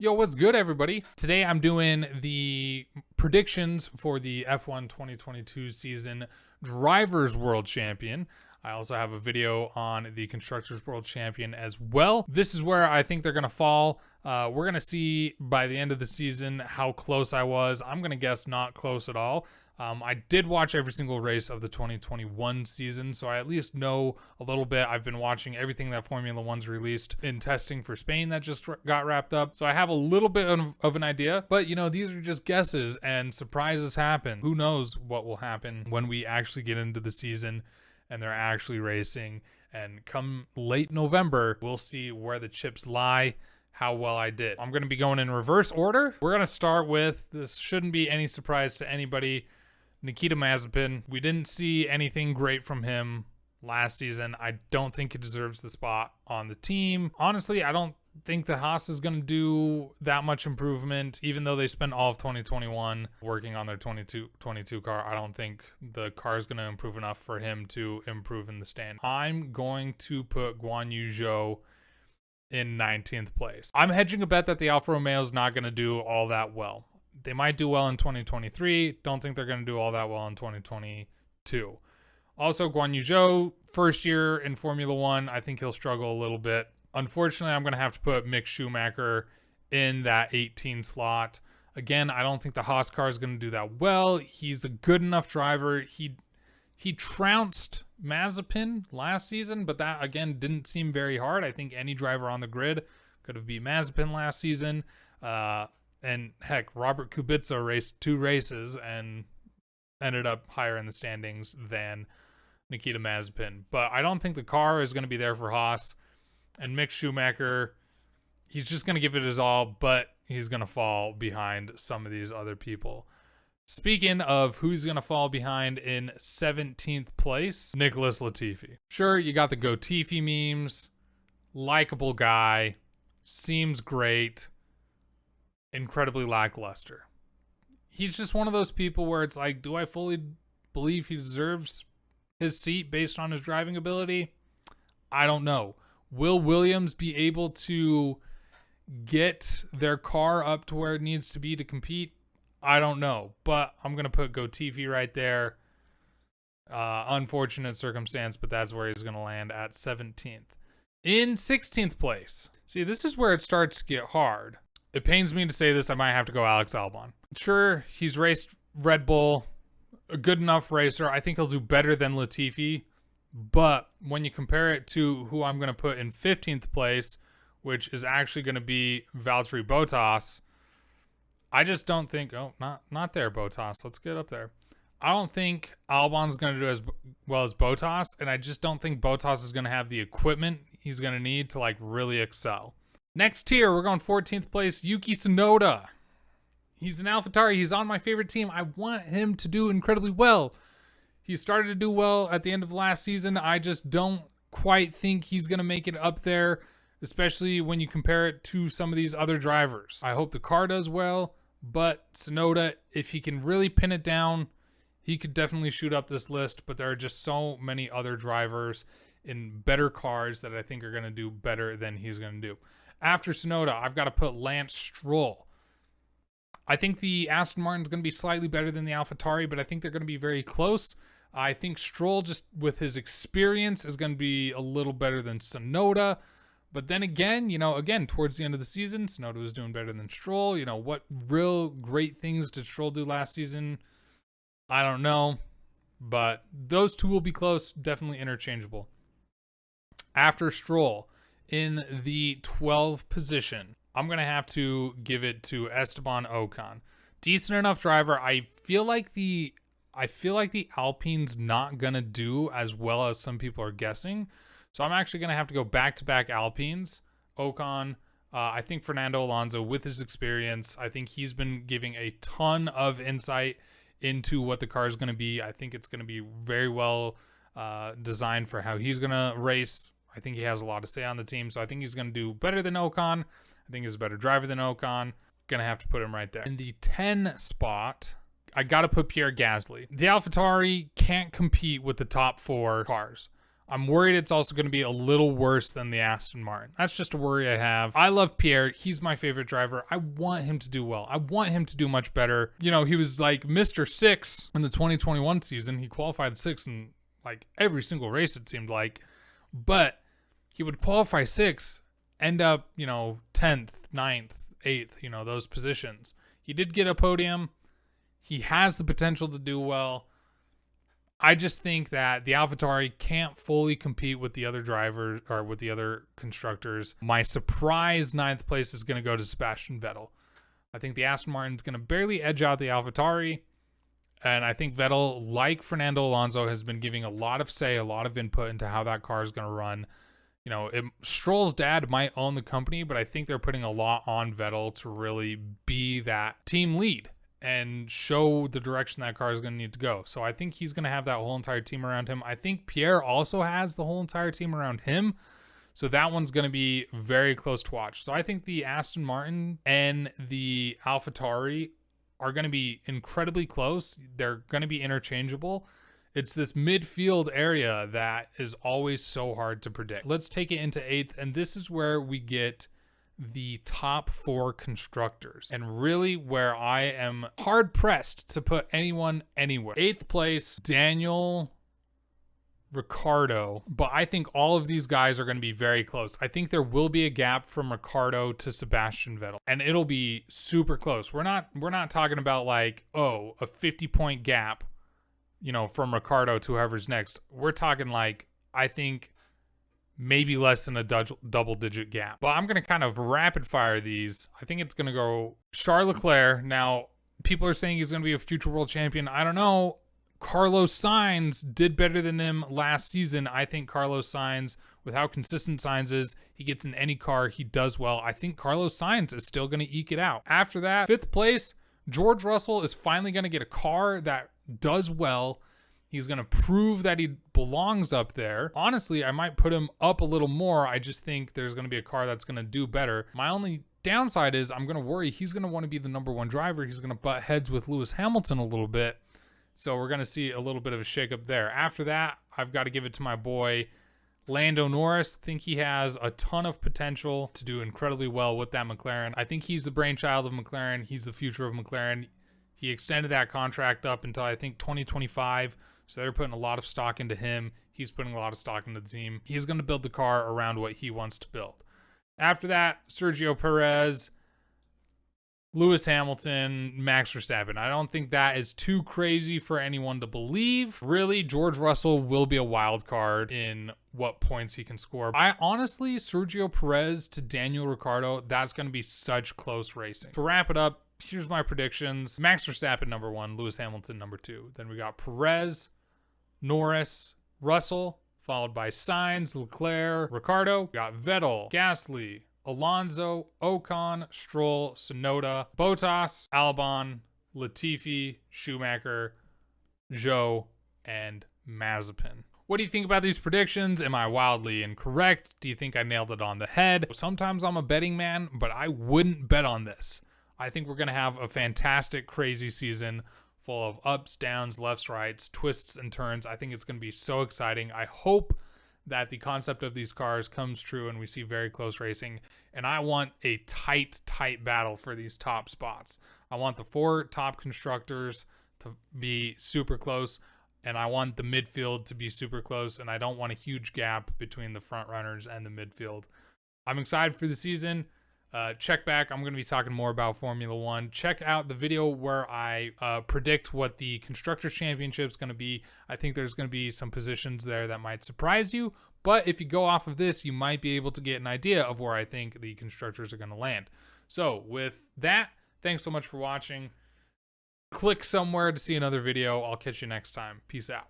Yo, what's good, everybody? Today I'm doing the predictions for the F1 2022 season Drivers World Champion. I also have a video on the Constructors World Champion as well. This is where I think they're going to fall. We're going to see by the end of the season how close I was. I'm going to guess not close at all. I did watch every single race of the 2021 season, so I at least know a little bit. I've been watching everything that Formula One's released in testing for Spain that just got wrapped up. So I have a little bit of an idea, but you know, these are just guesses and surprises happen. Who knows what will happen when we actually get into the season and they're actually racing. And come late November, we'll see where the chips lie, how well I did. I'm going to be going in reverse order. We're going to start with, this shouldn't be any surprise to anybody, Nikita Mazepin. We didn't see anything great from him last season. I don't think he deserves the spot on the team. Honestly, I don't think the Haas is going to do that much improvement, even though they spent all of 2021 working on their 22 car. I don't think the car is going to improve enough for him to improve in the stand. I'm going to put Guan Yu Zhou in 19th place. I'm hedging a bet that the Alfa Romeo is not going to do all that well. They might do well in 2023. Don't think they're going to do all that well in 2022. Also, Guan Yu Zhou, first year in Formula One, I think he'll struggle a little bit. Unfortunately, I'm going to have to put Mick Schumacher in that 18 slot. Again, I don't think the Haas car is going to do that well. He's a good enough driver. He trounced Mazepin last season, but that, again, didn't seem very hard. I think any driver on the grid could have beat Mazepin last season. And heck, Robert Kubica raced 2 races and ended up higher in the standings than Nikita Mazepin. But I don't think the car is going to be there for Haas. And Mick Schumacher, he's just going to give it his all, but he's going to fall behind some of these other people. Speaking of who's going to fall behind in 17th place, Nicholas Latifi. Sure, you got the Go Tifi memes, likable guy, seems great, incredibly lackluster. He's just one of those people where it's like, do I fully believe he deserves his seat based on his driving ability? I don't know. Will Williams be able to get their car up to where it needs to be to compete? I don't know, but I'm going to put Gotifi right there. Unfortunate circumstance, but that's where he's going to land at 17th. In 16th place. See, this is where it starts to get hard. It pains me to say this, I might have to go Alex Albon. Sure, he's raced Red Bull, a good enough racer. I think he'll do better than Latifi. But when you compare it to who I'm going to put in 15th place, which is actually going to be Valtteri Bottas, I just don't think, not there, Bottas. Let's get up there. I don't think Albon's going to do as well as Bottas, and I just don't think Bottas is going to have the equipment he's going to need to like really excel. Next tier, we're going 14th place, Yuki Tsunoda. He's an AlphaTauri. He's on my favorite team. I want him to do incredibly well. He started to do well at the end of last season. I just don't quite think he's going to make it up there, especially when you compare it to some of these other drivers. I hope the car does well, but Tsunoda, if he can really pin it down, he could definitely shoot up this list, but there are just so many other drivers in better cars that I think are going to do better than he's going to do. After Tsunoda, I've got to put Lance Stroll. I think the Aston Martin's going to be slightly better than the AlphaTauri, but I think they're going to be very close. I think Stroll, just with his experience, is going to be a little better than Tsunoda. But then again, towards the end of the season, Tsunoda was doing better than Stroll. What real great things did Stroll do last season? I don't know. But those two will be close, definitely interchangeable. After Stroll, in the 12th position, I'm going to have to give it to Esteban Ocon. Decent enough driver. I feel like the Alpine's not going to do as well as some people are guessing. So I'm actually going to have to go back-to-back Alpines. Ocon, I think Fernando Alonso, with his experience, I think he's been giving a ton of insight into what the car is going to be. I think it's going to be very well designed for how he's going to race. I think he has a lot to say on the team, so I think he's going to do better than Ocon. I think he's a better driver than Ocon. Going to have to put him right there. In the 10 spot, I got to put Pierre Gasly. The AlphaTauri can't compete with the top 4 cars. I'm worried it's also going to be a little worse than the Aston Martin. That's just a worry I have. I love Pierre. He's my favorite driver. I want him to do well. I want him to do much better. You know, he was like Mr. 6 in the 2021 season. He qualified 6 in like every single race, it seemed like. But he would qualify 6, end up, you know, 10th, 9th, 8th, you know, those positions. He did get a podium. He has the potential to do well. I just think that the AlphaTauri can't fully compete with the other drivers or with the other constructors. My surprise 9th place is going to go to Sebastian Vettel. I think the Aston Martin's going to barely edge out the AlphaTauri. And I think Vettel, like Fernando Alonso, has been giving a lot of say, a lot of input into how that car is going to run. You know, Stroll's dad might own the company, but I think they're putting a lot on Vettel to really be that team lead and show the direction that car is going to need to go. So I think he's going to have that whole entire team around him. I think Pierre also has the whole entire team around him. So that one's going to be very close to watch. So I think the Aston Martin and the AlphaTauri are going to be incredibly close. They're going to be interchangeable. It's this midfield area that is always so hard to predict. Let's take it into 8th, and this is where we get the top 4 constructors, and really where I am hard pressed to put anyone anywhere. 8th place, Daniel Ricciardo, but I think all of these guys are going to be very close. I think there will be a gap from Ricciardo to Sebastian Vettel, and it'll be super close. We're not talking about like, oh, a 50-point gap, you know, from Ricciardo to whoever's next. We're talking like, I think maybe less than a double-digit gap. But I'm going to kind of rapid fire these. I think it's going to go Charles Leclerc. Now, people are saying he's going to be a future world champion. I don't know. Carlos Sainz did better than him last season. I think Carlos Sainz, with how consistent Sainz is, he gets in any car, he does well. I think Carlos Sainz is still going to eke it out. After that, 5th place, George Russell is finally going to get a car that does well. He's going to prove that he belongs up there. Honestly, I might put him up a little more. I just think there's going to be a car that's going to do better. My only downside is I'm going to worry he's going to want to be the number 1 driver. He's going to butt heads with Lewis Hamilton a little bit. So we're going to see a little bit of a shakeup there. After that, I've got to give it to my boy, Lando Norris. I think he has a ton of potential to do incredibly well with that McLaren. I think he's the brainchild of McLaren. He's the future of McLaren. He extended that contract up until I think 2025. So they're putting a lot of stock into him. He's putting a lot of stock into the team. He's going to build the car around what he wants to build. After that, Sergio Perez, Lewis Hamilton, Max Verstappen. I don't think that is too crazy for anyone to believe. Really, George Russell will be a wild card in what points he can score. I honestly, Sergio Perez to Daniel Ricciardo, that's going to be such close racing. To wrap it up, here's my predictions. Max Verstappen, number 1. Lewis Hamilton, number 2. Then we got Perez, Norris, Russell, followed by Sainz, Leclerc, Ricciardo. We got Vettel, Gasly, Alonso, Ocon, Stroll, Tsunoda, Bottas, Albon, Latifi, Schumacher, Zhou, and Mazepin. What do you think about these predictions? Am I wildly incorrect? Do you think I nailed it on the head? Sometimes I'm a betting man, but I wouldn't bet on this. I think we're going to have a fantastic, crazy season full of ups, downs, lefts, rights, twists, and turns. I think it's going to be so exciting. I hope that the concept of these cars comes true and we see very close racing. And I want a tight battle for these top spots. I want the 4 top constructors to be super close, and I want the midfield to be super close, and I don't want a huge gap between the front runners and the midfield. I'm excited for the season. Check back. I'm going to be talking more about Formula One. Check out the video where I predict what the Constructors Championship is going to be. I think there's going to be some positions there that might surprise you. But if you go off of this, you might be able to get an idea of where I think the constructors are going to land. So with that, thanks so much for watching. Click somewhere to see another video. I'll catch you next time. Peace out.